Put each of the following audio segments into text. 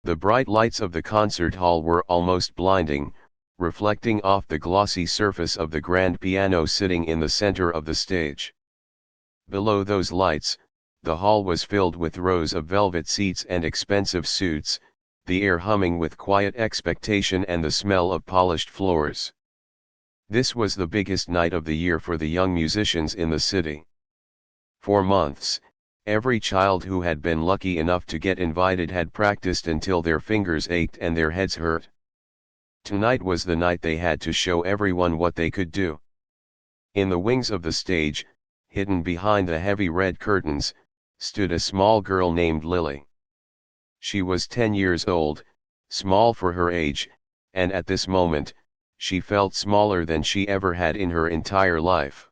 The bright lights of the concert hall were almost blinding, reflecting off the glossy surface of the grand piano sitting in the center of the stage. Below those lights, the hall was filled with rows of velvet seats and expensive suits, the air humming with quiet expectation and the smell of polished floors. This was the biggest night of the year for the young musicians in the city. For months, every child who had been lucky enough to get invited had practiced until their fingers ached and their heads hurt. Tonight was the night they had to show everyone what they could do. In the wings of the stage, hidden behind the heavy red curtains, stood a small girl named Lily. She was 10 years old, small for her age, and at this moment, she felt smaller than she ever had in her entire life.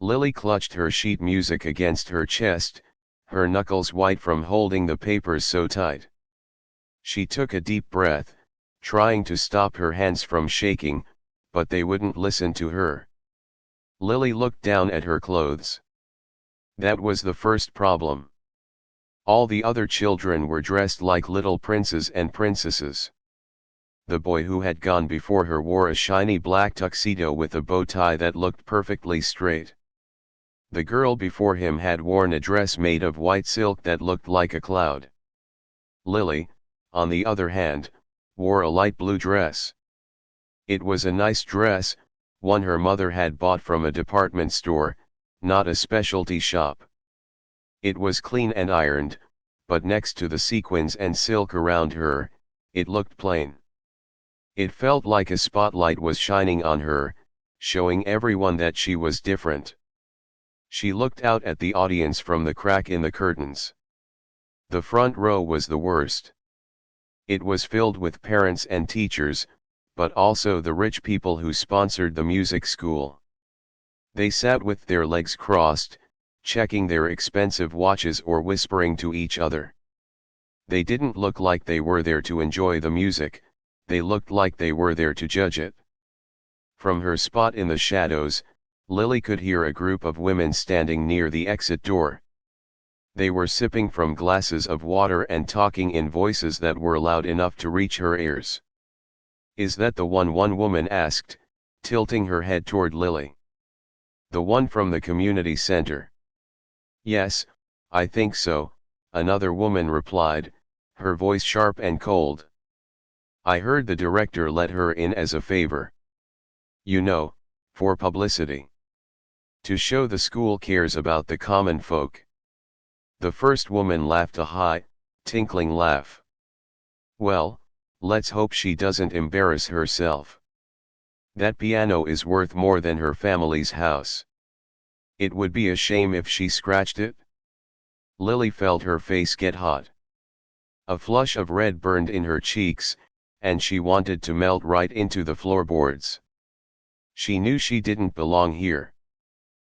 Lily clutched her sheet music against her chest, her knuckles white from holding the papers so tight. She took a deep breath, trying to stop her hands from shaking, but they wouldn't listen to her. Lily looked down at her clothes. That was the first problem. All the other children were dressed like little princes and princesses. The boy who had gone before her wore a shiny black tuxedo with a bow tie that looked perfectly straight. The girl before him had worn a dress made of white silk that looked like a cloud. Lily, on the other hand, wore a light blue dress. It was a nice dress, one her mother had bought from a department store, not a specialty shop. It was clean and ironed, but next to the sequins and silk around her, it looked plain. It felt like a spotlight was shining on her, showing everyone that she was different. She looked out at the audience from the crack in the curtains. The front row was the worst. It was filled with parents and teachers, but also the rich people who sponsored the music school. They sat with their legs crossed, checking their expensive watches or whispering to each other. They didn't look like they were there to enjoy the music, they looked like they were there to judge it. From her spot in the shadows, Lily could hear a group of women standing near the exit door. They were sipping from glasses of water and talking in voices that were loud enough to reach her ears. "Is that the one?" one woman asked, tilting her head toward Lily. "The one from the community center?" "Yes, I think so," another woman replied, her voice sharp and cold. "I heard the director let her in as a favor. You know, for publicity. To show the school cares about the common folk." The first woman laughed a high, tinkling laugh. "Well, let's hope she doesn't embarrass herself. That piano is worth more than her family's house. It would be a shame if she scratched it." Lily felt her face get hot. A flush of red burned in her cheeks, and she wanted to melt right into the floorboards. She knew she didn't belong here.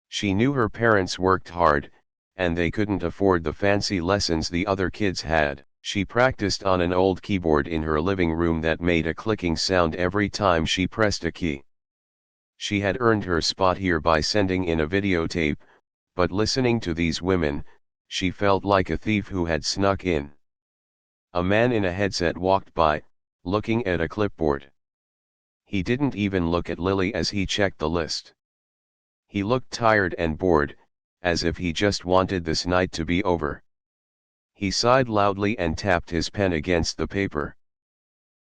She knew her parents worked hard, and they couldn't afford the fancy lessons the other kids had. She practiced on an old keyboard in her living room that made a clicking sound every time she pressed a key. She had earned her spot here by sending in a videotape, but listening to these women, she felt like a thief who had snuck in. A man in a headset walked by, looking at a clipboard. He didn't even look at Lily as he checked the list. He looked tired and bored, as if he just wanted this night to be over. He sighed loudly and tapped his pen against the paper.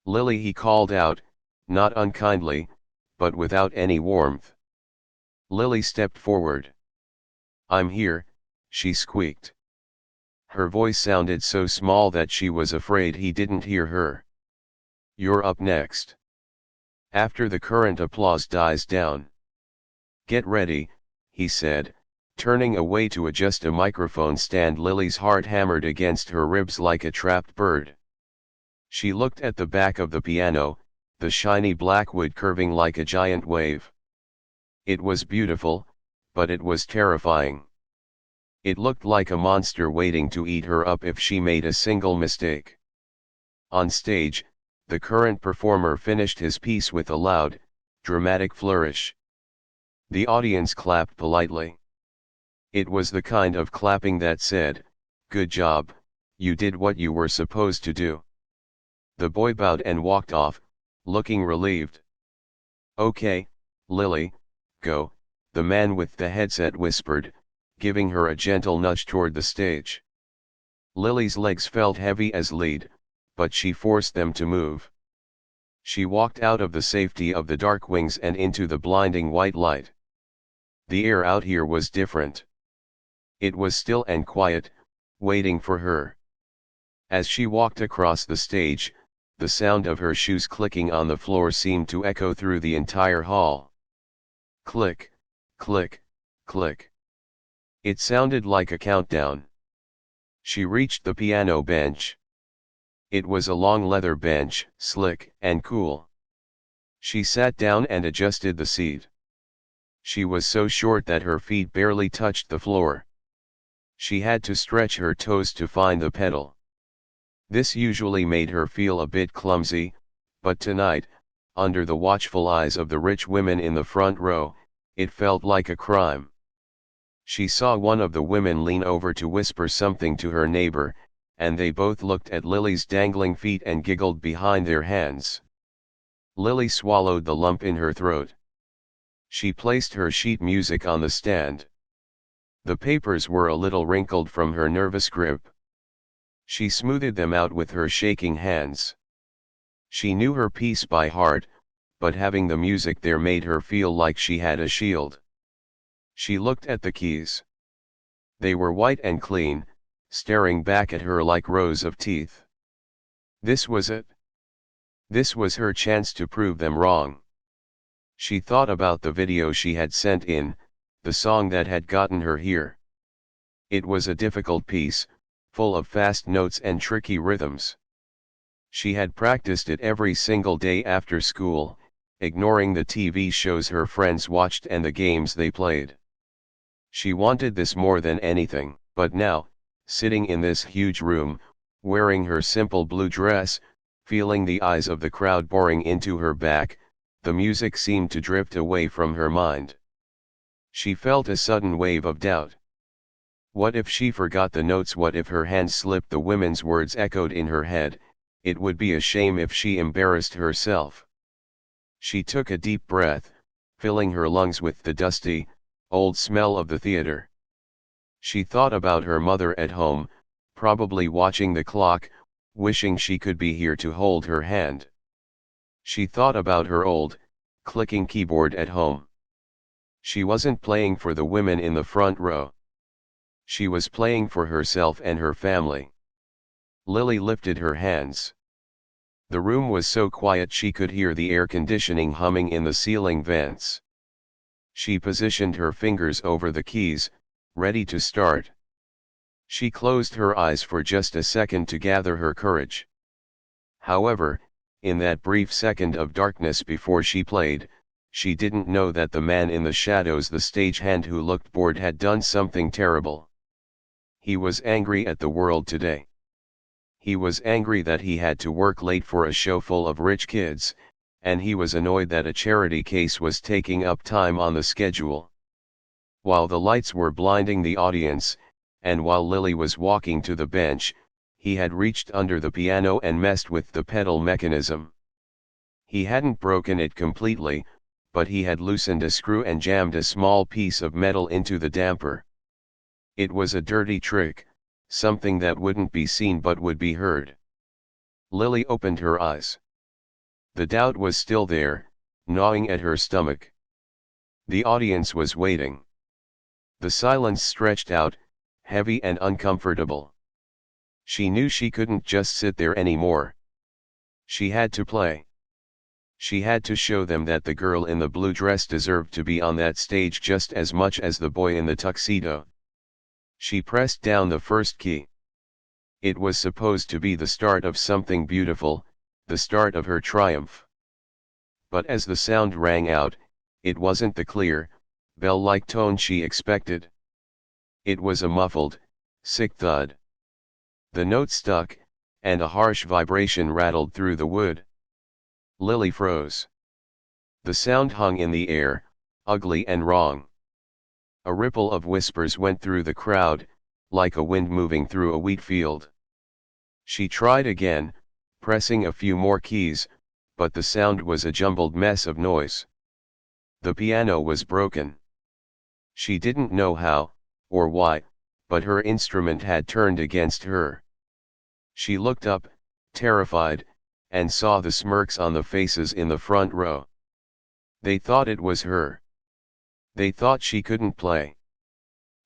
"Lily," he called out, not unkindly, but without any warmth. Lily stepped forward. "I'm here," she squeaked. Her voice sounded so small that she was afraid he didn't hear her. "You're up next. After the current applause dies down." "Get ready," he said, turning away to adjust a microphone stand. Lily's heart hammered against her ribs like a trapped bird. She looked at the back of the piano, the shiny black wood curving like a giant wave. It was beautiful, but it was terrifying. It looked like a monster waiting to eat her up if she made a single mistake. On stage, the current performer finished his piece with a loud, dramatic flourish. The audience clapped politely. It was the kind of clapping that said, "Good job, you did what you were supposed to do." The boy bowed and walked off, looking relieved. "Okay, Lily, go," the man with the headset whispered, giving her a gentle nudge toward the stage. Lily's legs felt heavy as lead, but she forced them to move. She walked out of the safety of the dark wings and into the blinding white light. The air out here was different. It was still and quiet, waiting for her. As she walked across the stage, the sound of her shoes clicking on the floor seemed to echo through the entire hall. Click, click, click. It sounded like a countdown. She reached the piano bench. It was a long leather bench, slick and cool. She sat down and adjusted the seat. She was so short that her feet barely touched the floor. She had to stretch her toes to find the pedal. This usually made her feel a bit clumsy, but tonight, under the watchful eyes of the rich women in the front row, it felt like a crime. She saw one of the women lean over to whisper something to her neighbor, and they both looked at Lily's dangling feet and giggled behind their hands. Lily swallowed the lump in her throat. She placed her sheet music on the stand. The papers were a little wrinkled from her nervous grip. She smoothed them out with her shaking hands. She knew her piece by heart, but having the music there made her feel like she had a shield. She looked at the keys. They were white and clean, staring back at her like rows of teeth. This was it. This was her chance to prove them wrong. She thought about the video she had sent in, the song that had gotten her here. It was a difficult piece, full of fast notes and tricky rhythms. She had practiced it every single day after school, ignoring the TV shows her friends watched and the games they played. She wanted this more than anything, but now, sitting in this huge room, wearing her simple blue dress, feeling the eyes of the crowd boring into her back, the music seemed to drift away from her mind. She felt a sudden wave of doubt. What if she forgot the notes? What if her hand slipped? The women's words echoed in her head. It would be a shame if she embarrassed herself. She took a deep breath, filling her lungs with the dusty, old smell of the theater. She thought about her mother at home, probably watching the clock, wishing she could be here to hold her hand. She thought about her old, clicking keyboard at home. She wasn't playing for the women in the front row. She was playing for herself and her family. Lily lifted her hands. The room was so quiet she could hear the air conditioning humming in the ceiling vents. She positioned her fingers over the keys, ready to start. She closed her eyes for just a second to gather her courage. However, in that brief second of darkness before she played, she didn't know that the man in the shadows, the stagehand who looked bored, had done something terrible. He was angry at the world today. He was angry that he had to work late for a show full of rich kids, and he was annoyed that a charity case was taking up time on the schedule. While the lights were blinding the audience, and while Lily was walking to the bench, he had reached under the piano and messed with the pedal mechanism. He hadn't broken it completely, but he had loosened a screw and jammed a small piece of metal into the damper. It was a dirty trick, something that wouldn't be seen but would be heard. Lily opened her eyes. The doubt was still there, gnawing at her stomach. The audience was waiting. The silence stretched out, heavy and uncomfortable. She knew she couldn't just sit there anymore. She had to play. She had to show them that the girl in the blue dress deserved to be on that stage just as much as the boy in the tuxedo. She pressed down the first key. It was supposed to be the start of something beautiful, the start of her triumph. But as the sound rang out, it wasn't the clear, bell-like tone she expected. It was a muffled, sick thud. The note stuck, and a harsh vibration rattled through the wood. Lily froze. The sound hung in the air, ugly and wrong. A ripple of whispers went through the crowd, like a wind moving through a wheat field. She tried again, pressing a few more keys, but the sound was a jumbled mess of noise. The piano was broken. She didn't know how, or why, but her instrument had turned against her. She looked up, terrified, and saw the smirks on the faces in the front row. They thought it was her. They thought she couldn't play.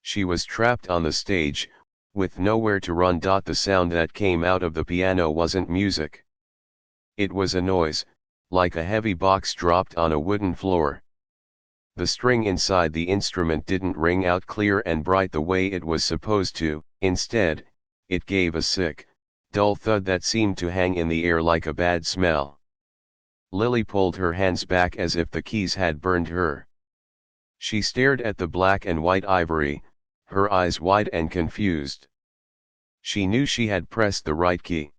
She was trapped on the stage, with nowhere to run. The sound that came out of the piano wasn't music. It was a noise, like a heavy box dropped on a wooden floor. The string inside the instrument didn't ring out clear and bright the way it was supposed to. Instead, it gave a sick, dull thud that seemed to hang in the air like a bad smell. Lily pulled her hands back as if the keys had burned her. She stared at the black and white ivory, her eyes wide and confused. She knew she had pressed the right key.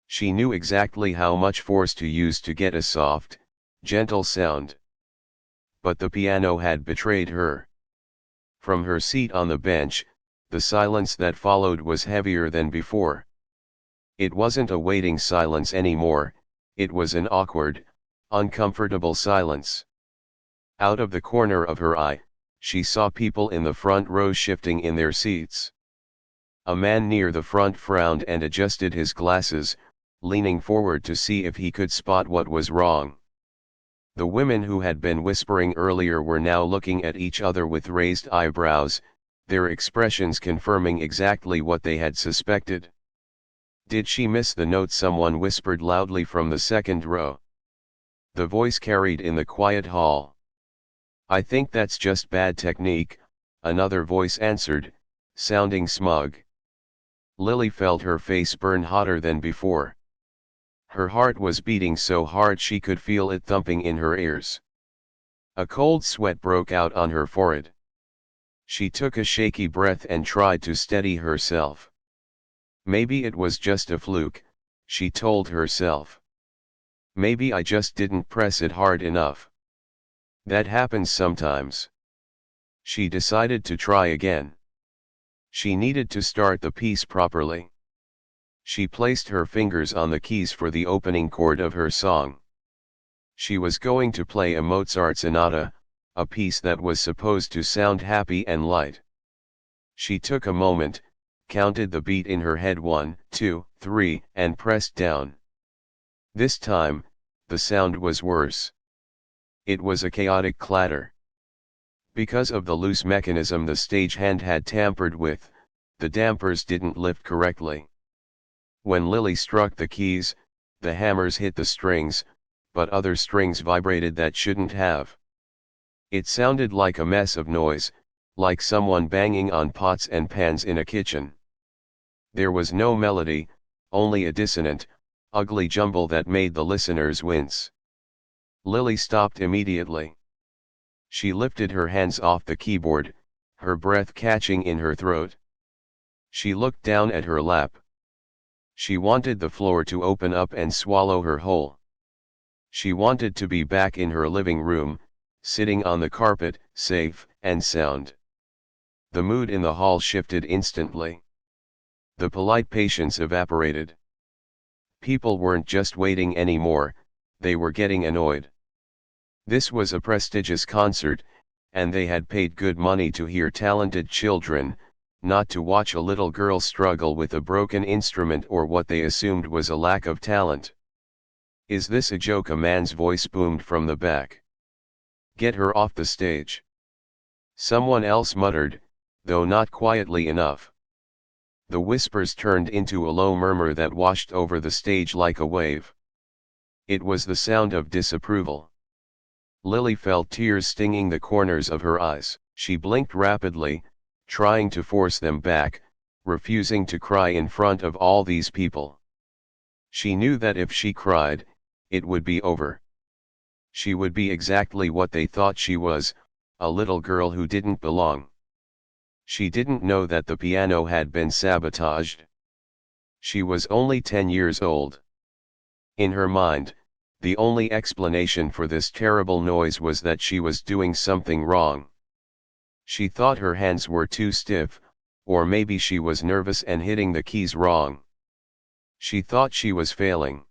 She knew exactly how much force to use to get a soft, gentle sound. But the piano had betrayed her. From her seat on the bench, the silence that followed was heavier than before. It wasn't a waiting silence anymore, it was an awkward, uncomfortable silence. Out of the corner of her eye, she saw people in the front row shifting in their seats. A man near the front frowned and adjusted his glasses, leaning forward to see if he could spot what was wrong. The women who had been whispering earlier were now looking at each other with raised eyebrows, their expressions confirming exactly what they had suspected. "Did she miss the note?" someone whispered loudly from the second row. The voice carried in the quiet hall. "I think that's just bad technique," another voice answered, sounding smug. Lily felt her face burn hotter than before. Her heart was beating so hard she could feel it thumping in her ears. A cold sweat broke out on her forehead. She took a shaky breath and tried to steady herself. Maybe it was just a fluke, she told herself. Maybe I just didn't press it hard enough. That happens sometimes. She decided to try again. She needed to start the piece properly. She placed her fingers on the keys for the opening chord of her song. She was going to play a Mozart sonata, a piece that was supposed to sound happy and light. She took a moment, counted the beat in her head 1, 2, 3, and pressed down. This time, the sound was worse. It was a chaotic clatter. Because of the loose mechanism the stagehand had tampered with, the dampers didn't lift correctly. When Lily struck the keys, the hammers hit the strings, but other strings vibrated that shouldn't have. It sounded like a mess of noise, like someone banging on pots and pans in a kitchen. There was no melody, only a dissonant, ugly jumble that made the listeners wince. Lily stopped immediately. She lifted her hands off the keyboard, her breath catching in her throat. She looked down at her lap. She wanted the floor to open up and swallow her whole. She wanted to be back in her living room, sitting on the carpet, safe and sound. The mood in the hall shifted instantly. The polite patience evaporated. People weren't just waiting anymore, they were getting annoyed. This was a prestigious concert, and they had paid good money to hear talented children, not to watch a little girl struggle with a broken instrument or what they assumed was a lack of talent. "Is this a joke?" a man's voice boomed from the back. "Get her off the stage." Someone else muttered, though not quietly enough. The whispers turned into a low murmur that washed over the stage like a wave. It was the sound of disapproval. Lily felt tears stinging the corners of her eyes. She blinked rapidly, trying to force them back, refusing to cry in front of all these people. She knew that if she cried, it would be over. She would be exactly what they thought she was, a little girl who didn't belong. She didn't know that the piano had been sabotaged. She was only 10 years old. In her mind, the only explanation for this terrible noise was that she was doing something wrong. She thought her hands were too stiff, or maybe she was nervous and hitting the keys wrong. She thought she was failing.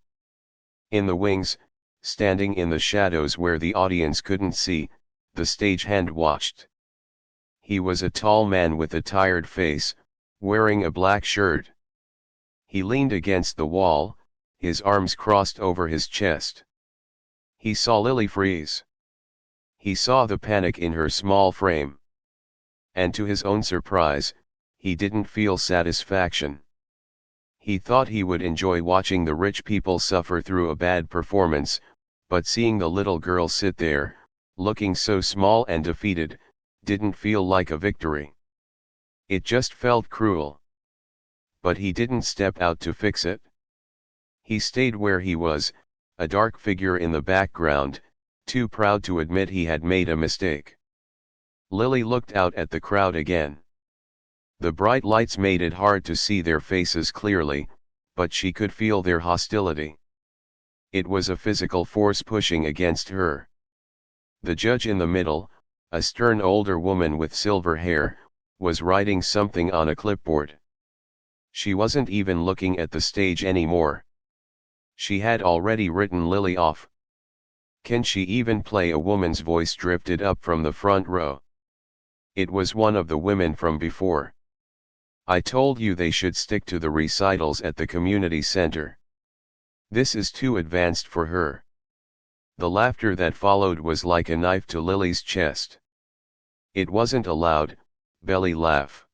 In the wings, standing in the shadows where the audience couldn't see, the stagehand watched. He was a tall man with a tired face, wearing a black shirt. He leaned against the wall, his arms crossed over his chest. He saw Lily freeze. He saw the panic in her small frame. And to his own surprise, he didn't feel satisfaction. He thought he would enjoy watching the rich people suffer through a bad performance, but seeing the little girl sit there, looking so small and defeated, didn't feel like a victory. It just felt cruel. But he didn't step out to fix it. He stayed where he was, a dark figure in the background, too proud to admit he had made a mistake. Lily looked out at the crowd again. The bright lights made it hard to see their faces clearly, but she could feel their hostility. It was a physical force pushing against her. The judge in the middle, a stern older woman with silver hair, was writing something on a clipboard. She wasn't even looking at the stage anymore. She had already written Lily off. Can she even play? A woman's voice drifted up from the front row. It was one of the women from before. I told you they should stick to the recitals at the community center. This is too advanced for her. The laughter that followed was like a knife to Lily's chest. It wasn't a loud, belly laugh.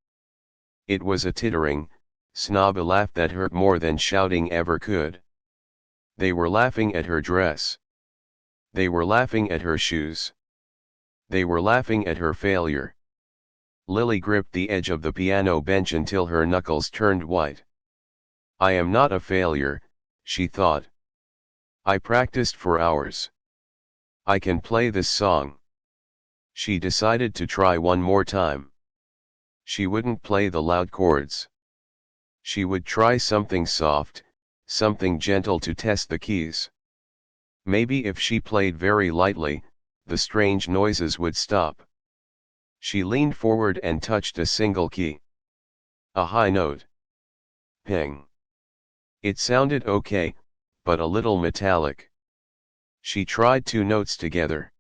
It was a tittering, snob laugh that hurt more than shouting ever could. They were laughing at her dress. They were laughing at her shoes. They were laughing at her failure. Lily gripped the edge of the piano bench until her knuckles turned white. I am not a failure, she thought. I practiced for hours. I can play this song. She decided to try one more time. She wouldn't play the loud chords. She would try something soft, something gentle to test the keys. Maybe if she played very lightly, the strange noises would stop. She leaned forward and touched a single key. A high note. Ping. It sounded okay, but a little metallic. She tried two notes together.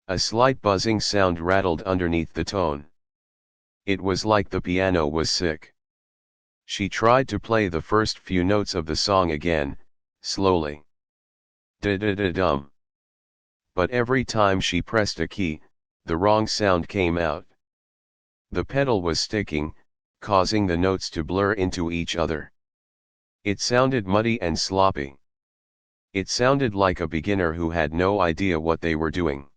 A slight buzzing sound rattled underneath the tone. It was like the piano was sick. She tried to play the first few notes of the song again, slowly. Da-da-da-dum. But every time she pressed a key, the wrong sound came out. The pedal was sticking, causing the notes to blur into each other. It sounded muddy and sloppy. It sounded like a beginner who had no idea what they were doing.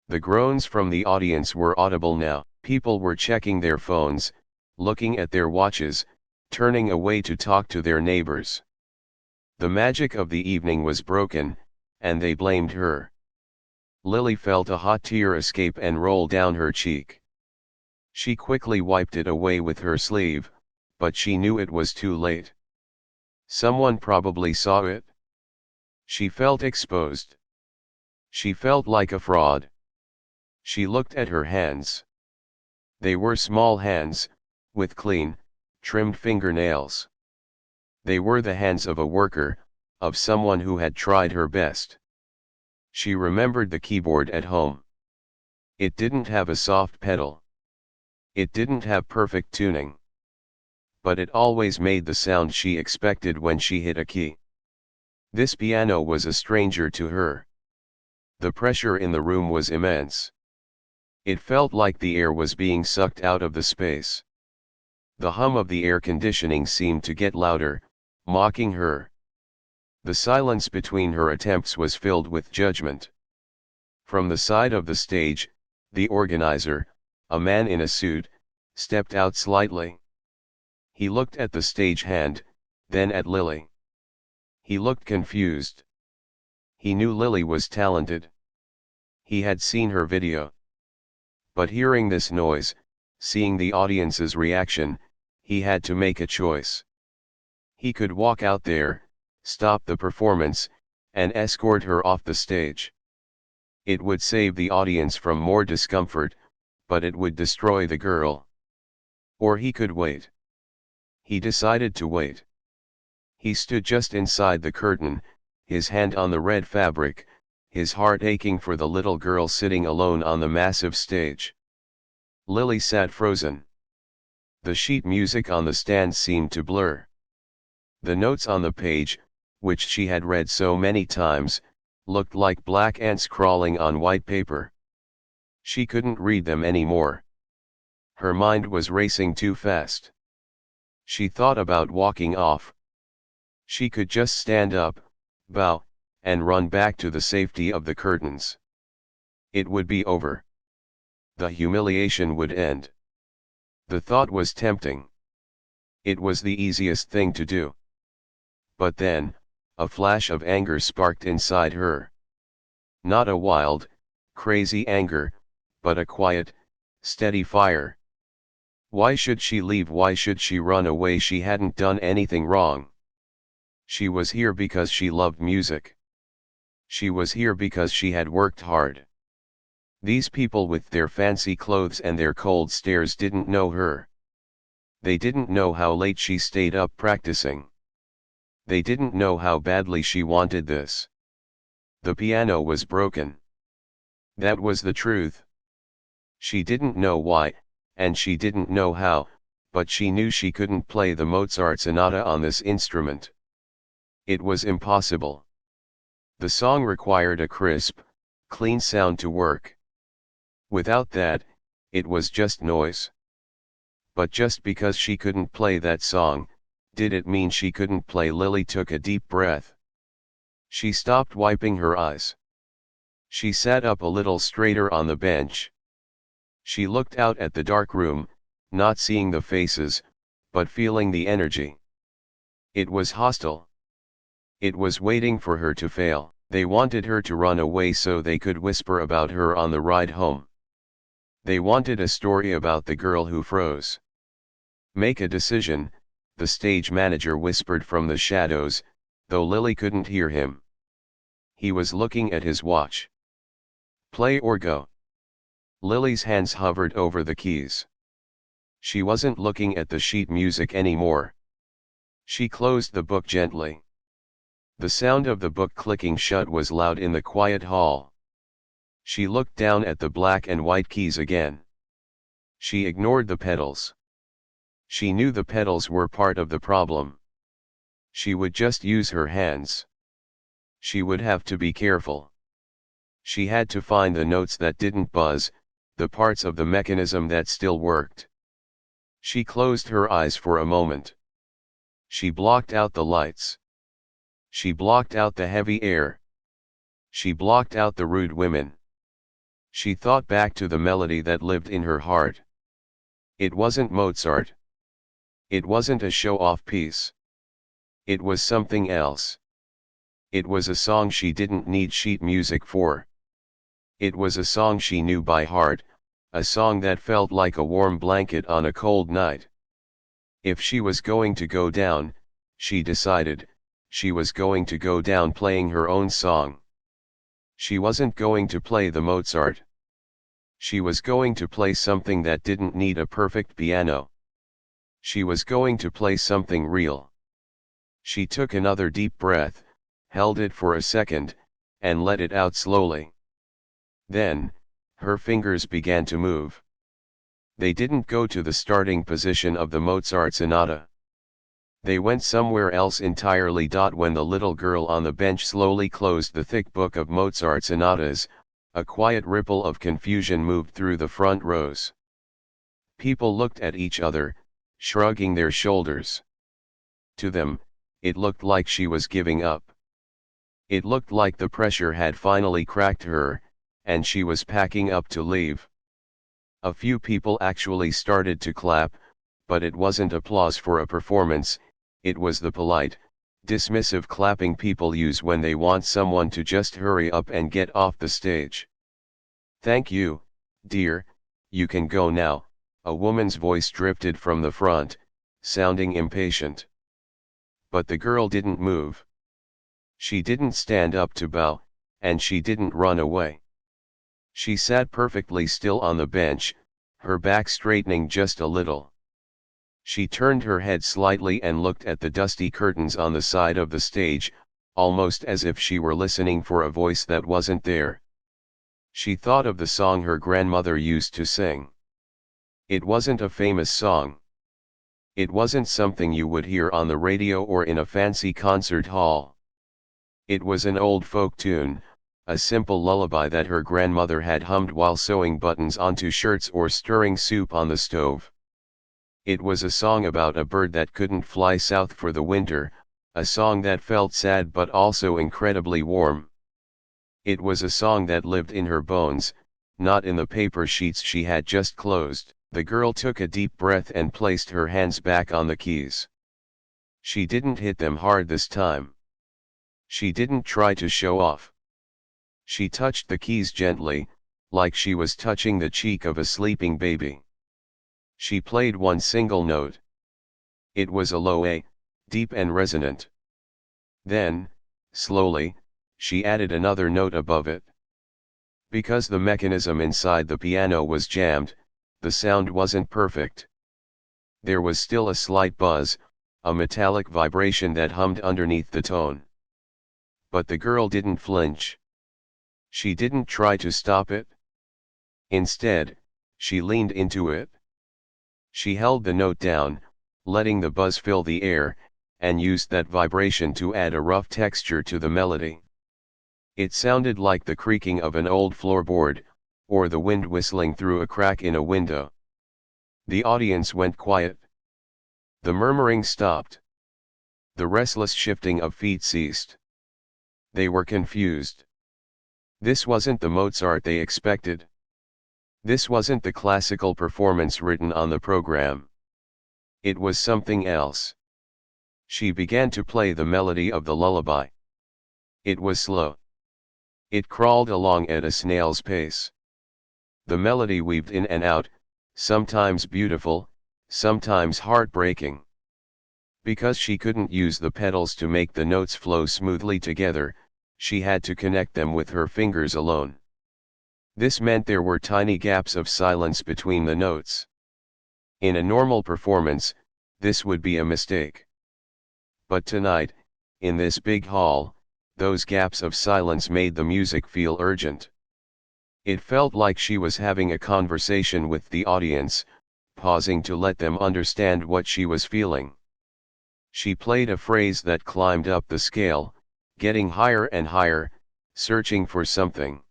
The groans from the audience were audible now. People were checking their phones, looking at their watches, turning away to talk to their neighbors. The magic of the evening was broken, and they blamed her. Lily felt a hot tear escape and roll down her cheek. She quickly wiped it away with her sleeve, but she knew it was too late. Someone probably saw it. She felt exposed. She felt like a fraud. She looked at her hands. They were small hands, with clean, trimmed fingernails. They were the hands of a worker, of someone who had tried her best. She remembered the keyboard at home. It didn't have a soft pedal. It didn't have perfect tuning. But it always made the sound she expected when she hit a key. This piano was a stranger to her. The pressure in the room was immense. It felt like the air was being sucked out of the space. The hum of the air conditioning seemed to get louder, mocking her. The silence between her attempts was filled with judgment. From the side of the stage, the organizer, a man in a suit, stepped out slightly. He looked at the stagehand, then at Lily. He looked confused. He knew Lily was talented. He had seen her video. But hearing this noise, seeing the audience's reaction, he had to make a choice. He could walk out there, stop the performance, and escort her off the stage. It would save the audience from more discomfort, but it would destroy the girl. Or he could wait. He decided to wait. He stood just inside the curtain, his hand on the red fabric, his heart aching for the little girl sitting alone on the massive stage. Lily sat frozen. The sheet music on the stand seemed to blur. The notes on the page, which she had read so many times, looked like black ants crawling on white paper. She couldn't read them anymore. Her mind was racing too fast. She thought about walking off. She could just stand up, bow, and run back to the safety of the curtains. It would be over. The humiliation would end. The thought was tempting. It was the easiest thing to do. But then, a flash of anger sparked inside her. Not a wild, crazy anger, but a quiet, steady fire. Why should she leave? Why should she run away? She hadn't done anything wrong. She was here because she loved music. She was here because she had worked hard. These people with their fancy clothes and their cold stares didn't know her. They didn't know how late she stayed up practicing. They didn't know how badly she wanted this. The piano was broken. That was the truth. She didn't know why, and she didn't know how, but she knew she couldn't play the Mozart sonata on this instrument. It was impossible. The song required a crisp, clean sound to work. Without that, it was just noise. But just because she couldn't play that song, did it mean she couldn't play? Lily took a deep breath. She stopped wiping her eyes. She sat up a little straighter on the bench. She looked out at the dark room, not seeing the faces, but feeling the energy. It was hostile. It was waiting for her to fail. They wanted her to run away so they could whisper about her on the ride home. They wanted a story about the girl who froze. Make a decision, the stage manager whispered from the shadows, though Lily couldn't hear him. He was looking at his watch. Play or go. Lily's hands hovered over the keys. She wasn't looking at the sheet music anymore. She closed the book gently. The sound of the book clicking shut was loud in the quiet hall. She looked down at the black and white keys again. She ignored the pedals. She knew the pedals were part of the problem. She would just use her hands. She would have to be careful. She had to find the notes that didn't buzz, the parts of the mechanism that still worked. She closed her eyes for a moment. She blocked out the lights. She blocked out the heavy air. She blocked out the rude women. She thought back to the melody that lived in her heart. It wasn't Mozart. It wasn't a show-off piece. It was something else. It was a song she didn't need sheet music for. It was a song she knew by heart, a song that felt like a warm blanket on a cold night. If she was going to go down, she decided, she was going to go down playing her own song. She wasn't going to play the Mozart. She was going to play something that didn't need a perfect piano. She was going to play something real. She took another deep breath, held it for a second, and let it out slowly. Then, her fingers began to move. They didn't go to the starting position of the Mozart sonata. They went somewhere else entirely. When the little girl on the bench slowly closed the thick book of Mozart sonatas, a quiet ripple of confusion moved through the front rows. People looked at each other, shrugging their shoulders. To them, it looked like she was giving up. It looked like the pressure had finally cracked her, and she was packing up to leave. A few people actually started to clap, but it wasn't applause for a performance, it was the polite, dismissive clapping people use when they want someone to just hurry up and get off the stage. "Thank you, dear, you can go now," a woman's voice drifted from the front, sounding impatient. But the girl didn't move. She didn't stand up to bow, and she didn't run away. She sat perfectly still on the bench, her back straightening just a little. She turned her head slightly and looked at the dusty curtains on the side of the stage, almost as if she were listening for a voice that wasn't there. She thought of the song her grandmother used to sing. It wasn't a famous song. It wasn't something you would hear on the radio or in a fancy concert hall. It was an old folk tune, a simple lullaby that her grandmother had hummed while sewing buttons onto shirts or stirring soup on the stove. It was a song about a bird that couldn't fly south for the winter, a song that felt sad but also incredibly warm. It was a song that lived in her bones, not in the paper sheets she had just closed. The girl took a deep breath and placed her hands back on the keys. She didn't hit them hard this time. She didn't try to show off. She touched the keys gently, like she was touching the cheek of a sleeping baby. She played one single note. It was a low A, deep and resonant. Then, slowly, she added another note above it. Because the mechanism inside the piano was jammed, the sound wasn't perfect. There was still a slight buzz, a metallic vibration that hummed underneath the tone. But the girl didn't flinch. She didn't try to stop it. Instead, she leaned into it. She held the note down, letting the buzz fill the air, and used that vibration to add a rough texture to the melody. It sounded like the creaking of an old floorboard, or the wind whistling through a crack in a window. The audience went quiet. The murmuring stopped. The restless shifting of feet ceased. They were confused. This wasn't the Mozart they expected. This wasn't the classical performance written on the program. It was something else. She began to play the melody of the lullaby. It was slow. It crawled along at a snail's pace. The melody weaved in and out, sometimes beautiful, sometimes heartbreaking. Because she couldn't use the pedals to make the notes flow smoothly together, she had to connect them with her fingers alone. This meant there were tiny gaps of silence between the notes. In a normal performance, this would be a mistake. But tonight, in this big hall, those gaps of silence made the music feel urgent. It felt like she was having a conversation with the audience, pausing to let them understand what she was feeling. She played a phrase that climbed up the scale, getting higher and higher, searching for something.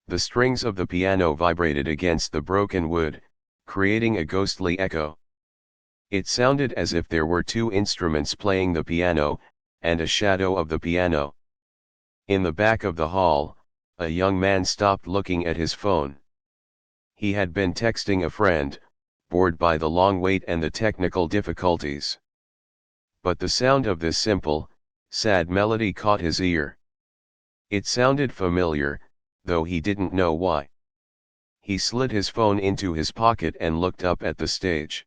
The strings of the piano vibrated against the broken wood, creating a ghostly echo. It sounded as if there were two instruments playing the piano, and a shadow of the piano. In the back of the hall, a young man stopped looking at his phone. He had been texting a friend, bored by the long wait and the technical difficulties. But the sound of this simple, sad melody caught his ear. It sounded familiar, though he didn't know why. He slid his phone into his pocket and looked up at the stage.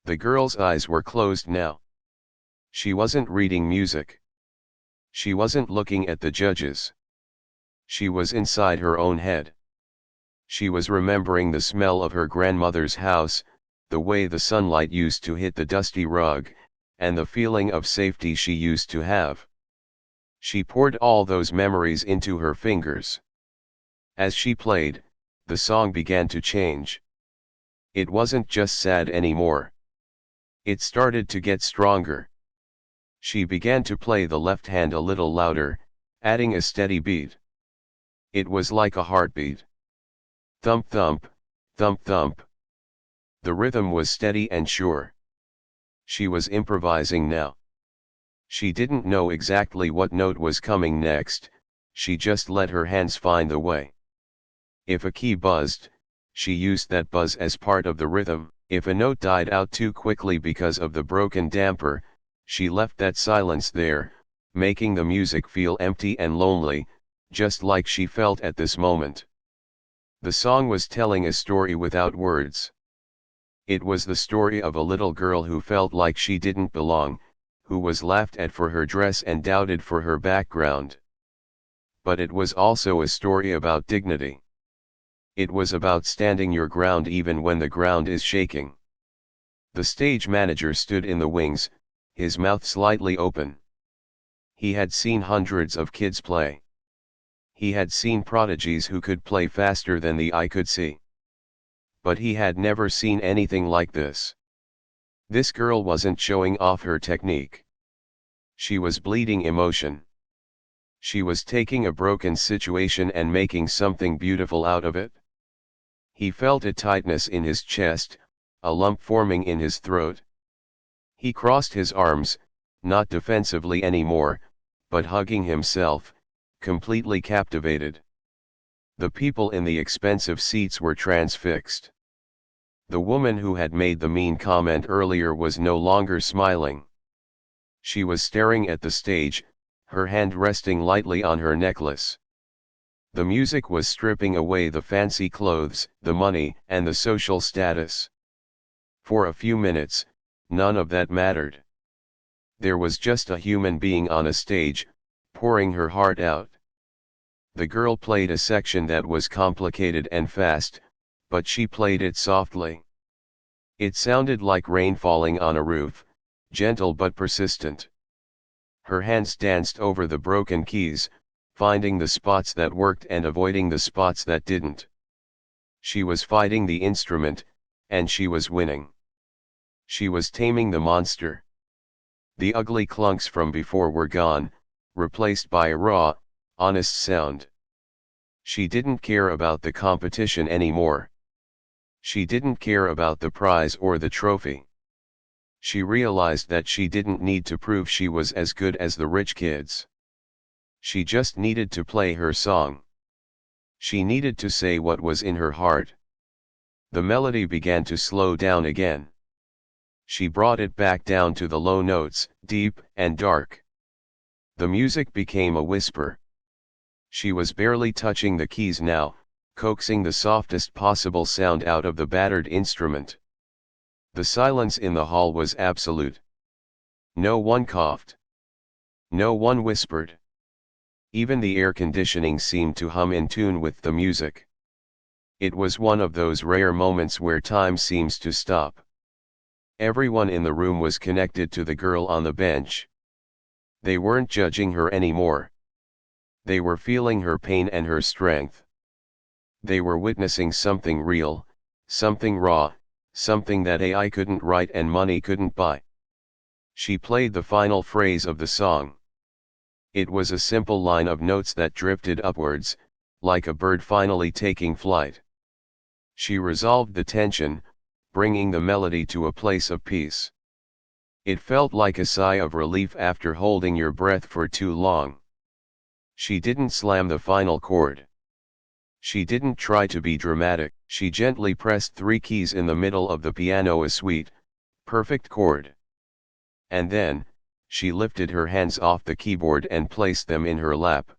The girl's eyes were closed now. She wasn't reading music. She wasn't looking at the judges. She was inside her own head. She was remembering the smell of her grandmother's house, the way the sunlight used to hit the dusty rug, and the feeling of safety she used to have. She poured all those memories into her fingers. As she played, the song began to change. It wasn't just sad anymore. It started to get stronger. She began to play the left hand a little louder, adding a steady beat. It was like a heartbeat. Thump thump, thump thump. The rhythm was steady and sure. She was improvising now. She didn't know exactly what note was coming next, she just let her hands find the way. If a key buzzed, she used that buzz as part of the rhythm. If a note died out too quickly because of the broken damper, she left that silence there, making the music feel empty and lonely, just like she felt at this moment. The song was telling a story without words. It was the story of a little girl who felt like she didn't belong, who was laughed at for her dress and doubted for her background. But it was also a story about dignity. It was about standing your ground even when the ground is shaking. The stage manager stood in the wings, his mouth slightly open. He had seen hundreds of kids play. He had seen prodigies who could play faster than the eye could see. But he had never seen anything like this. This girl wasn't showing off her technique. She was bleeding emotion. She was taking a broken situation and making something beautiful out of it. He felt a tightness in his chest, a lump forming in his throat. He crossed his arms, not defensively anymore, but hugging himself, completely captivated. The people in the expensive seats were transfixed. The woman who had made the mean comment earlier was no longer smiling. She was staring at the stage, her hand resting lightly on her necklace. The music was stripping away the fancy clothes, the money, and the social status. For a few minutes, none of that mattered. There was just a human being on a stage, pouring her heart out. The girl played a section that was complicated and fast, but she played it softly. It sounded like rain falling on a roof, gentle but persistent. Her hands danced over the broken keys, finding the spots that worked and avoiding the spots that didn't. She was fighting the instrument, and she was winning. She was taming the monster. The ugly clunks from before were gone, replaced by a raw, honest sound. She didn't care about the competition anymore. She didn't care about the prize or the trophy. She realized that she didn't need to prove she was as good as the rich kids. She just needed to play her song. She needed to say what was in her heart. The melody began to slow down again. She brought it back down to the low notes, deep and dark. The music became a whisper. She was barely touching the keys now, coaxing the softest possible sound out of the battered instrument. The silence in the hall was absolute. No one coughed. No one whispered. Even the air conditioning seemed to hum in tune with the music. It was one of those rare moments where time seems to stop. Everyone in the room was connected to the girl on the bench. They weren't judging her anymore. They were feeling her pain and her strength. They were witnessing something real, something raw, something that AI couldn't write and money couldn't buy. She played the final phrase of the song. It was a simple line of notes that drifted upwards, like a bird finally taking flight. She resolved the tension, bringing the melody to a place of peace. It felt like a sigh of relief after holding your breath for too long. She didn't slam the final chord. She didn't try to be dramatic. She gently pressed 3 keys in the middle of the piano, a sweet, perfect chord. And then, she lifted her hands off the keyboard and placed them in her lap.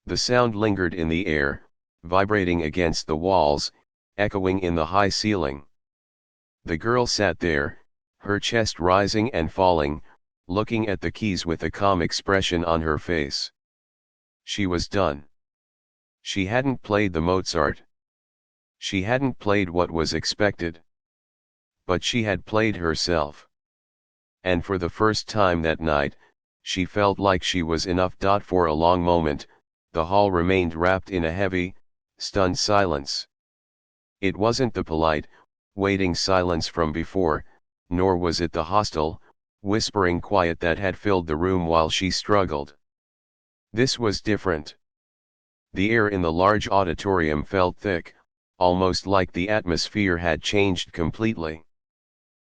The sound lingered in the air, vibrating against the walls, echoing in the high ceiling. The girl sat there, her chest rising and falling, looking at the keys with a calm expression on her face. She was done. She hadn't played the Mozart. She hadn't played what was expected. But she had played herself. And for the first time that night, she felt like she was enough. For a long moment, the hall remained wrapped in a heavy, stunned silence. It wasn't the polite, waiting silence from before, nor was it the hostile, whispering quiet that had filled the room while she struggled. This was different. The air in the large auditorium felt thick, almost like the atmosphere had changed completely.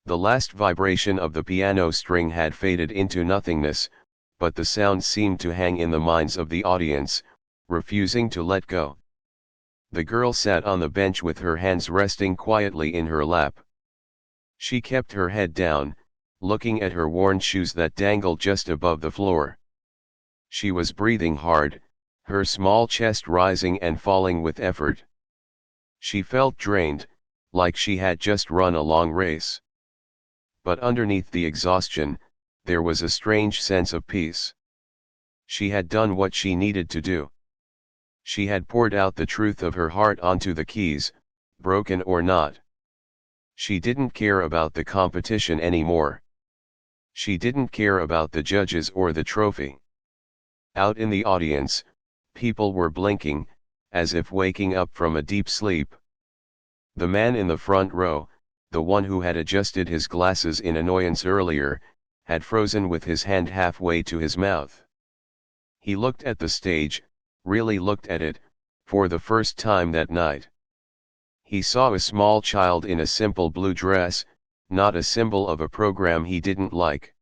The last vibration of the piano string had faded into nothingness, but the sound seemed to hang in the minds of the audience, refusing to let go. The girl sat on the bench with her hands resting quietly in her lap. She kept her head down, looking at her worn shoes that dangled just above the floor. She was breathing hard, her small chest rising and falling with effort. She felt drained, like she had just run a long race. But underneath the exhaustion, there was a strange sense of peace. She had done what she needed to do. She had poured out the truth of her heart onto the keys, broken or not. She didn't care about the competition anymore. She didn't care about the judges or the trophy. Out in the audience, people were blinking, as if waking up from a deep sleep. The man in the front row, the one who had adjusted his glasses in annoyance earlier, had frozen with his hand halfway to his mouth. He looked at the stage, really looked at it, for the first time that night. He saw a small child in a simple blue dress, not a symbol of a program he didn't like.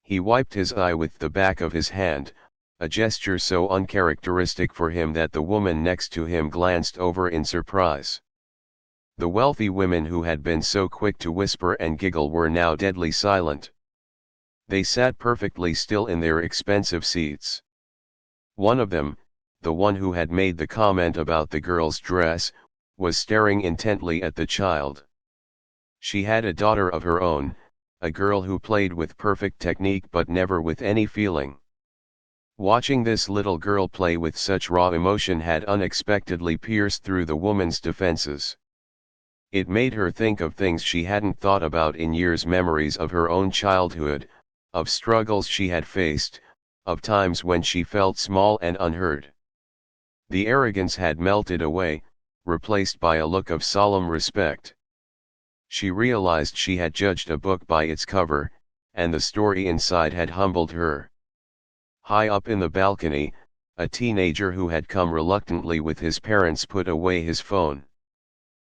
He wiped his eye with the back of his hand, a gesture so uncharacteristic for him that the woman next to him glanced over in surprise. The wealthy women who had been so quick to whisper and giggle were now deadly silent. They sat perfectly still in their expensive seats. One of them, the one who had made the comment about the girl's dress, was staring intently at the child. She had a daughter of her own, a girl who played with perfect technique but never with any feeling. Watching this little girl play with such raw emotion had unexpectedly pierced through the woman's defenses. It made her think of things she hadn't thought about in years, memories of her own childhood, of struggles she had faced, of times when she felt small and unheard. The arrogance had melted away, replaced by a look of solemn respect. She realized she had judged a book by its cover, and the story inside had humbled her. High up in the balcony, a teenager who had come reluctantly with his parents put away his phone.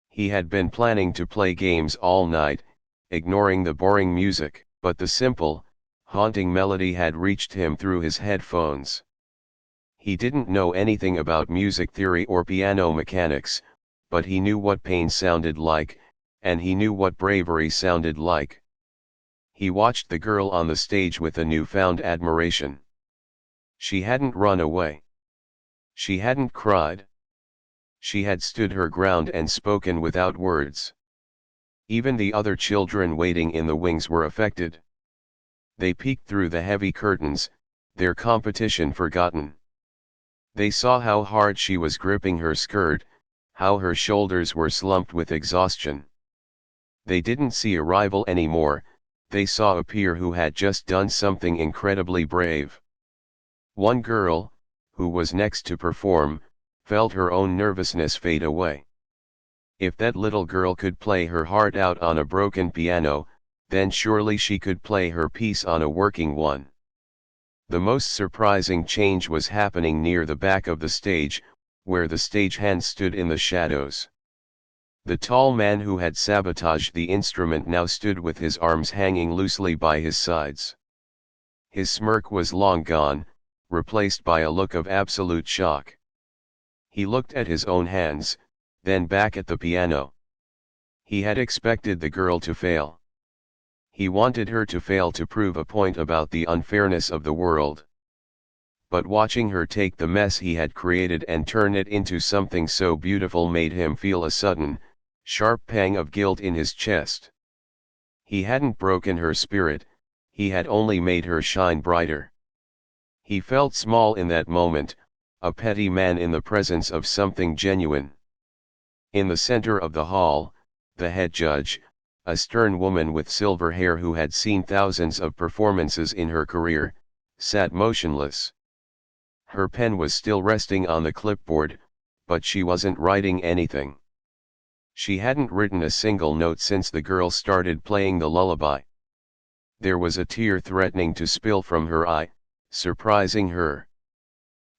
He had been planning to play games all night, ignoring the boring music, but the simple, haunting melody had reached him through his headphones. He didn't know anything about music theory or piano mechanics, but he knew what pain sounded like, and he knew what bravery sounded like. He watched the girl on the stage with a newfound admiration. She hadn't run away. She hadn't cried. She had stood her ground and spoken without words. Even the other children waiting in the wings were affected. They peeked through the heavy curtains, their competition forgotten. They saw how hard she was gripping her skirt, how her shoulders were slumped with exhaustion. They didn't see a rival anymore, they saw a peer who had just done something incredibly brave. One girl, who was next to perform, felt her own nervousness fade away. If that little girl could play her heart out on a broken piano, then surely she could play her piece on a working one. The most surprising change was happening near the back of the stage, where the stagehand stood in the shadows. The tall man who had sabotaged the instrument now stood with his arms hanging loosely by his sides. His smirk was long gone, replaced by a look of absolute shock. He looked at his own hands, then back at the piano. He had expected the girl to fail. He wanted her to fail to prove a point about the unfairness of the world. But watching her take the mess he had created and turn it into something so beautiful made him feel a sudden, sharp pang of guilt in his chest. He hadn't broken her spirit, he had only made her shine brighter. He felt small in that moment, a petty man in the presence of something genuine. In the center of the hall, the head judge, a stern woman with silver hair who had seen thousands of performances in her career, sat motionless. Her pen was still resting on the clipboard, but she wasn't writing anything. She hadn't written a single note since the girl started playing the lullaby. There was a tear threatening to spill from her eye, surprising her.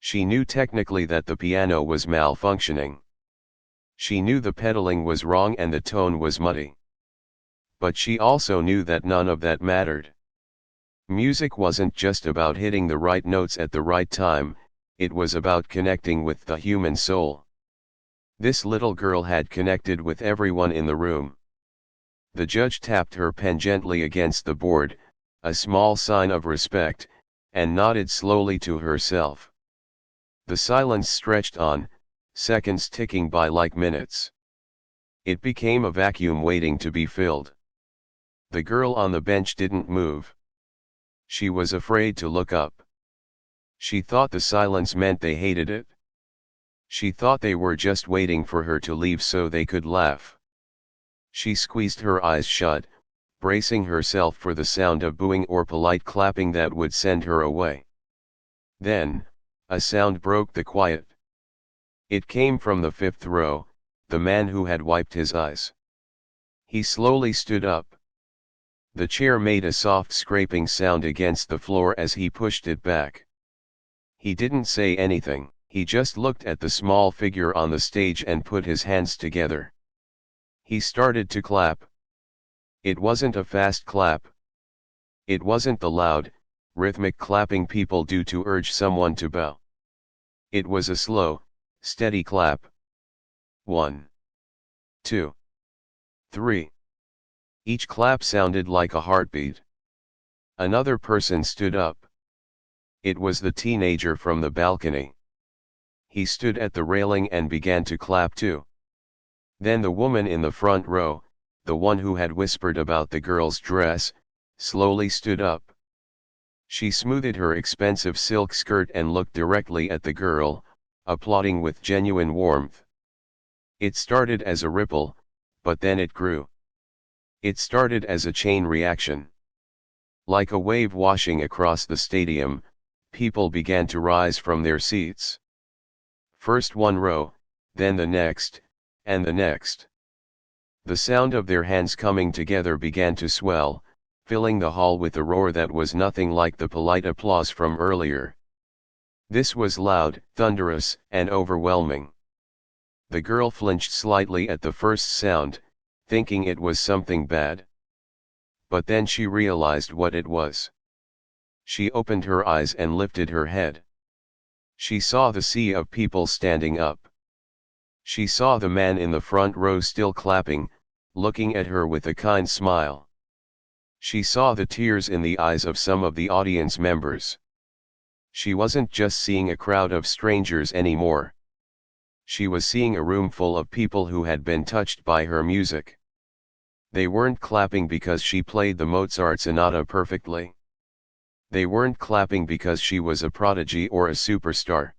She knew technically that the piano was malfunctioning. She knew the pedaling was wrong and the tone was muddy. But she also knew that none of that mattered. Music wasn't just about hitting the right notes at the right time, it was about connecting with the human soul. This little girl had connected with everyone in the room. The judge tapped her pen gently against the board, a small sign of respect, and nodded slowly to herself. The silence stretched on, seconds ticking by like minutes. It became a vacuum waiting to be filled. The girl on the bench didn't move. She was afraid to look up. She thought the silence meant they hated it. She thought they were just waiting for her to leave so they could laugh. She squeezed her eyes shut, bracing herself for the sound of booing or polite clapping that would send her away. Then, a sound broke the quiet. It came from the fifth row, the man who had wiped his eyes. He slowly stood up. The chair made a soft scraping sound against the floor as he pushed it back. He didn't say anything, he just looked at the small figure on the stage and put his hands together. He started to clap. It wasn't a fast clap. It wasn't the loud, rhythmic clapping people do to urge someone to bow. It was a slow, steady clap. 1, 2, 3. Each clap sounded like a heartbeat. Another person stood up. It was the teenager from the balcony. He stood at the railing and began to clap too. Then the woman in the front row, the one who had whispered about the girl's dress, slowly stood up. She smoothed her expensive silk skirt and looked directly at the girl, applauding with genuine warmth. It started as a ripple, but then it grew. It started as a chain reaction. Like a wave washing across the stadium, people began to rise from their seats. First one row, then the next, and the next. The sound of their hands coming together began to swell, filling the hall with a roar that was nothing like the polite applause from earlier. This was loud, thunderous, and overwhelming. The girl flinched slightly at the first sound, thinking it was something bad. But then she realized what it was. She opened her eyes and lifted her head. She saw the sea of people standing up. She saw the man in the front row still clapping, looking at her with a kind smile. She saw the tears in the eyes of some of the audience members. She wasn't just seeing a crowd of strangers anymore. She was seeing a room full of people who had been touched by her music. They weren't clapping because she played the Mozart sonata perfectly. They weren't clapping because she was a prodigy or a superstar.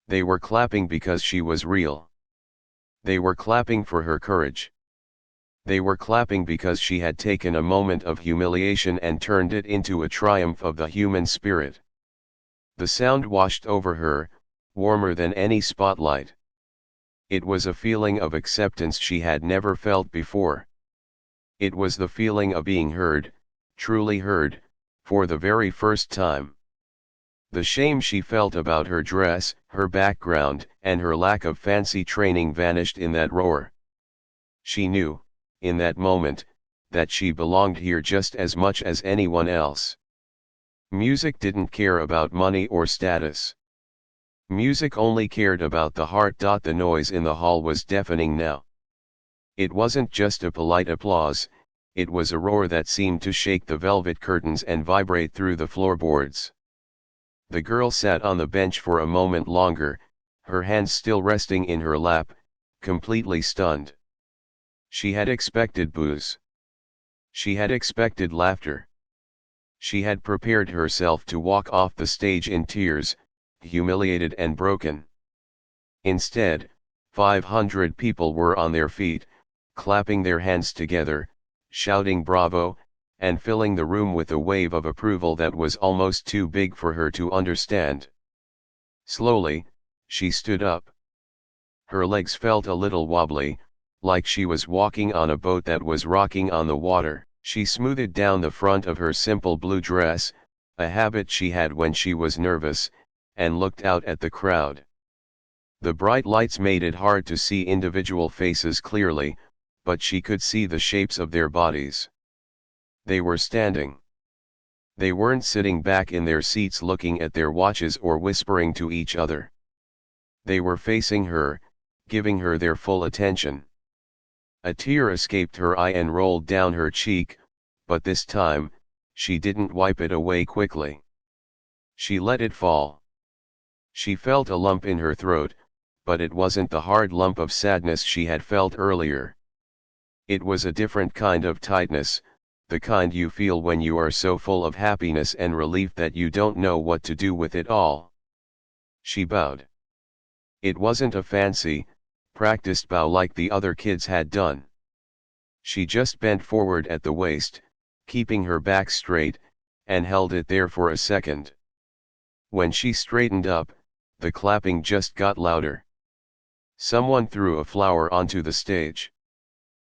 They were clapping because she was real. They were clapping for her courage. They were clapping because she had taken a moment of humiliation and turned it into a triumph of the human spirit. The sound washed over her, warmer than any spotlight. It was a feeling of acceptance she had never felt before. It was the feeling of being heard, truly heard, for the very first time. The shame she felt about her dress, her background, and her lack of fancy training vanished in that roar. She knew, in that moment, that she belonged here just as much as anyone else. Music didn't care about money or status. Music only cared about the heart. The noise in the hall was deafening now. It wasn't just a polite applause, it was a roar that seemed to shake the velvet curtains and vibrate through the floorboards. The girl sat on the bench for a moment longer, her hands still resting in her lap, completely stunned. She had expected boos. She had expected laughter. She had prepared herself to walk off the stage in tears, humiliated and broken. Instead, 500 people were on their feet, clapping their hands together, shouting bravo, and filling the room with a wave of approval that was almost too big for her to understand. Slowly, she stood up. Her legs felt a little wobbly, like she was walking on a boat that was rocking on the water. She smoothed down the front of her simple blue dress, a habit she had when she was nervous, and looked out at the crowd. The bright lights made it hard to see individual faces clearly, but she could see the shapes of their bodies. They were standing. They weren't sitting back in their seats looking at their watches or whispering to each other. They were facing her, giving her their full attention. A tear escaped her eye and rolled down her cheek, but this time, she didn't wipe it away quickly. She let it fall. She felt a lump in her throat, but it wasn't the hard lump of sadness she had felt earlier. It was a different kind of tightness, the kind you feel when you are so full of happiness and relief that you don't know what to do with it all. She bowed. It wasn't a fancy, practiced bow like the other kids had done. She just bent forward at the waist, keeping her back straight, and held it there for a second. When she straightened up, the clapping just got louder. Someone threw a flower onto the stage.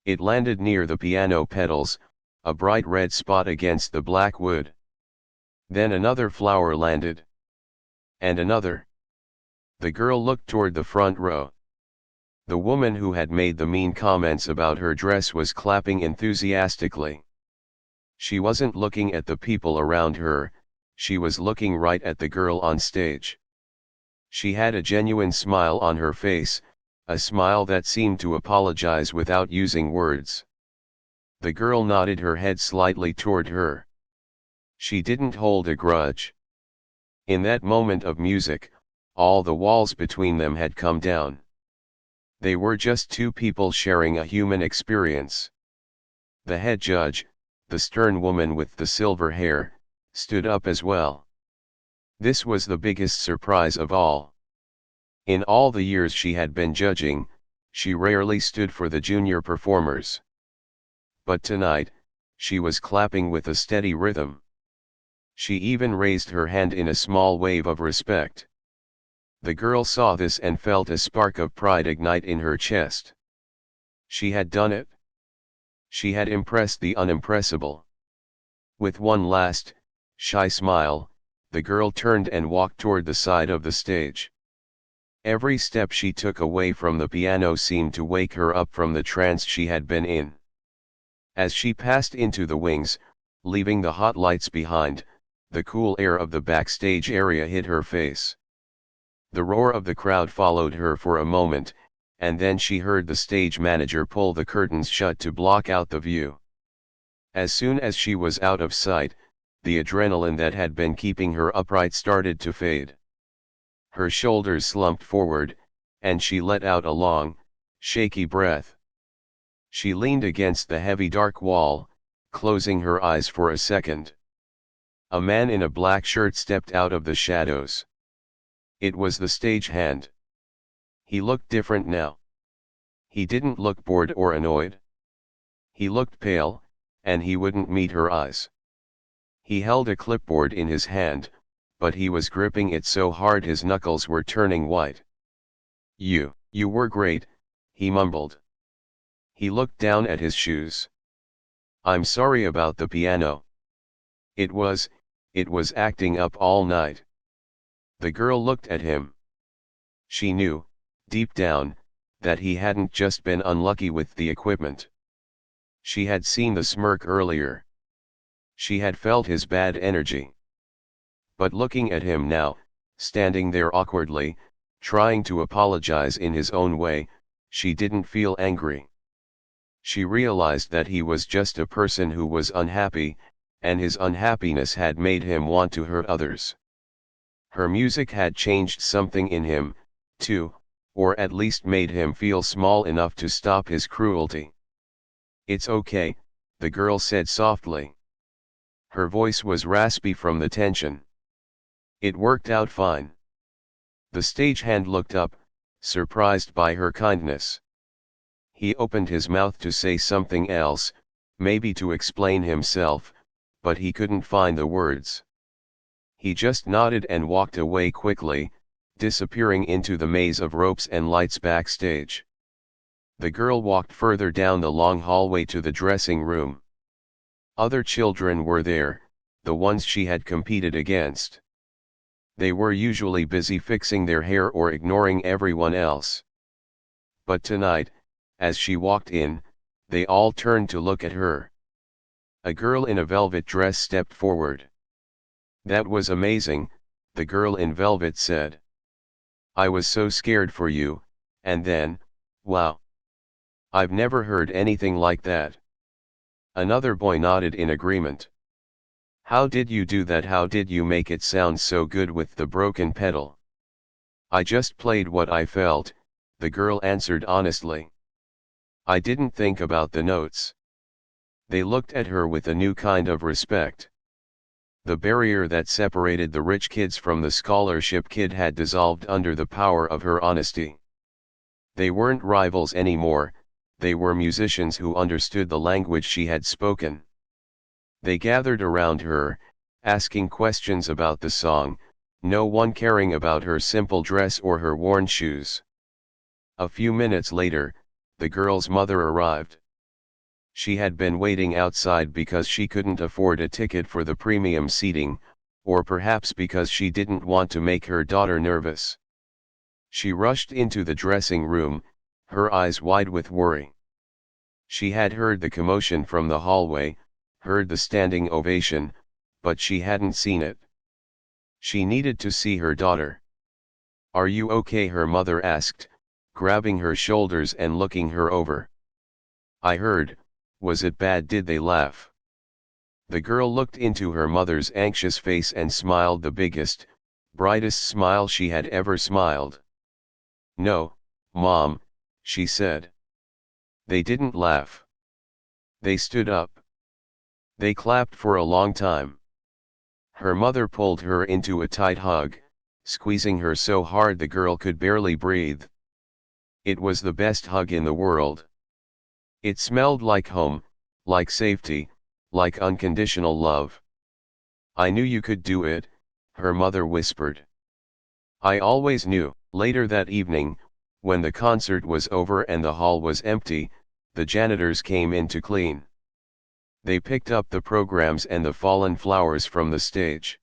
It landed near the piano pedals, a bright red spot against the black wood. Then another flower landed. And another. The girl looked toward the front row. The woman who had made the mean comments about her dress was clapping enthusiastically. She wasn't looking at the people around her, she was looking right at the girl on stage. She had a genuine smile on her face, a smile that seemed to apologize without using words. The girl nodded her head slightly toward her. She didn't hold a grudge. In that moment of music, all the walls between them had come down. They were just two people sharing a human experience. The head judge, the stern woman with the silver hair, stood up as well. This was the biggest surprise of all. In all the years she had been judging, she rarely stood for the junior performers. But tonight, she was clapping with a steady rhythm. She even raised her hand in a small wave of respect. The girl saw this and felt a spark of pride ignite in her chest. She had done it. She had impressed the unimpressible. With one last, shy smile, the girl turned and walked toward the side of the stage. Every step she took away from the piano seemed to wake her up from the trance she had been in. As she passed into the wings, leaving the hot lights behind, the cool air of the backstage area hit her face. The roar of the crowd followed her for a moment, and then she heard the stage manager pull the curtains shut to block out the view. As soon as she was out of sight, the adrenaline that had been keeping her upright started to fade. Her shoulders slumped forward, and she let out a long, shaky breath. She leaned against the heavy dark wall, closing her eyes for a second. A man in a black shirt stepped out of the shadows. It was the stagehand. He looked different now. He didn't look bored or annoyed. He looked pale, and he wouldn't meet her eyes. He held a clipboard in his hand, but he was gripping it so hard his knuckles were turning white. You were great," he mumbled. He looked down at his shoes. "I'm sorry about the piano. It was acting up all night." The girl looked at him. She knew, deep down, that he hadn't just been unlucky with the equipment. She had seen the smirk earlier. She had felt his bad energy. But looking at him now, standing there awkwardly, trying to apologize in his own way, she didn't feel angry. She realized that he was just a person who was unhappy, and his unhappiness had made him want to hurt others. Her music had changed something in him, too, or at least made him feel small enough to stop his cruelty. "It's okay," the girl said softly. Her voice was raspy from the tension. "It worked out fine." The stagehand looked up, surprised by her kindness. He opened his mouth to say something else, maybe to explain himself, but he couldn't find the words. He just nodded and walked away quickly, disappearing into the maze of ropes and lights backstage. The girl walked further down the long hallway to the dressing room. Other children were there, the ones she had competed against. They were usually busy fixing their hair or ignoring everyone else. But tonight, as she walked in, they all turned to look at her. A girl in a velvet dress stepped forward. "That was amazing," the girl in velvet said. "I was so scared for you, and then, wow. I've never heard anything like that." Another boy nodded in agreement. "How did you do that? How did you make it sound so good with the broken pedal?" "I just played what I felt," the girl answered honestly. "I didn't think about the notes." They looked at her with a new kind of respect. The barrier that separated the rich kids from the scholarship kid had dissolved under the power of her honesty. They weren't rivals anymore, they were musicians who understood the language she had spoken. They gathered around her, asking questions about the song, no one caring about her simple dress or her worn shoes. A few minutes later, the girl's mother arrived. She had been waiting outside because she couldn't afford a ticket for the premium seating, or perhaps because she didn't want to make her daughter nervous. She rushed into the dressing room, her eyes wide with worry. She had heard the commotion from the hallway, heard the standing ovation, but she hadn't seen it. She needed to see her daughter. "Are you okay?" her mother asked, grabbing her shoulders and looking her over. "I heard, was it bad? Did they laugh?" The girl looked into her mother's anxious face and smiled the biggest, brightest smile she had ever smiled. "No, Mom," she said. "They didn't laugh. They stood up. They clapped for a long time." Her mother pulled her into a tight hug, squeezing her so hard the girl could barely breathe. It was the best hug in the world. It smelled like home, like safety, like unconditional love. "I knew you could do it," her mother whispered. "I always knew." Later that evening, when the concert was over and the hall was empty, the janitors came in to clean. They picked up the programs and the fallen flowers from the stage.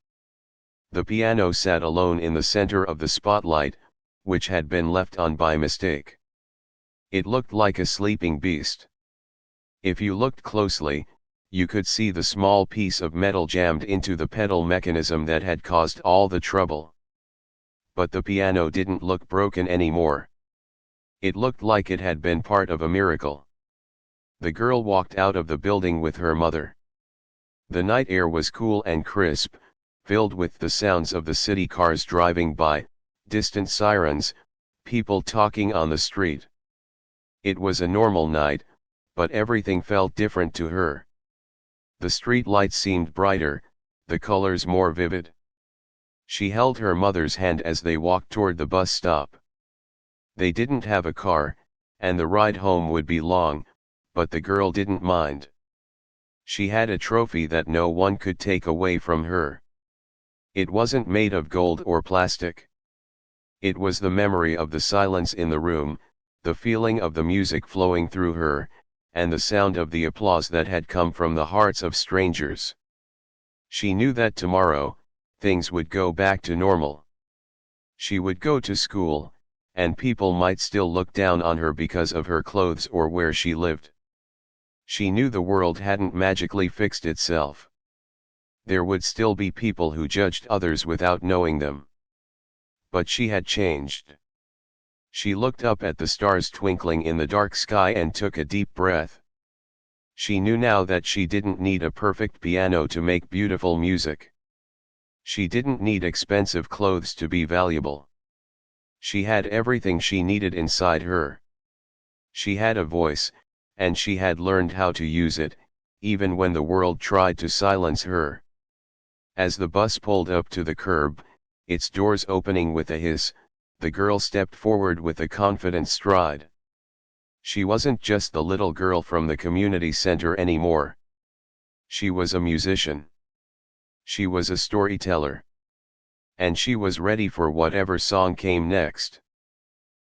The piano sat alone in the center of the spotlight, which had been left on by mistake. It looked like a sleeping beast. If you looked closely, you could see the small piece of metal jammed into the pedal mechanism that had caused all the trouble. But the piano didn't look broken anymore. It looked like it had been part of a miracle. The girl walked out of the building with her mother. The night air was cool and crisp, filled with the sounds of the city cars driving by, distant sirens, people talking on the street. It was a normal night, but everything felt different to her. The street lights seemed brighter, the colors more vivid. She held her mother's hand as they walked toward the bus stop. They didn't have a car, and the ride home would be long, but the girl didn't mind. She had a trophy that no one could take away from her. It wasn't made of gold or plastic. It was the memory of the silence in the room, the feeling of the music flowing through her, and the sound of the applause that had come from the hearts of strangers. She knew that tomorrow, things would go back to normal. She would go to school, and people might still look down on her because of her clothes or where she lived. She knew the world hadn't magically fixed itself. There would still be people who judged others without knowing them. But she had changed. She looked up at the stars twinkling in the dark sky and took a deep breath. She knew now that she didn't need a perfect piano to make beautiful music. She didn't need expensive clothes to be valuable. She had everything she needed inside her. She had a voice, and she had learned how to use it, even when the world tried to silence her. As the bus pulled up to the curb, its doors opening with a hiss, the girl stepped forward with a confident stride. She wasn't just the little girl from the community center anymore. She was a musician. She was a storyteller. And she was ready for whatever song came next.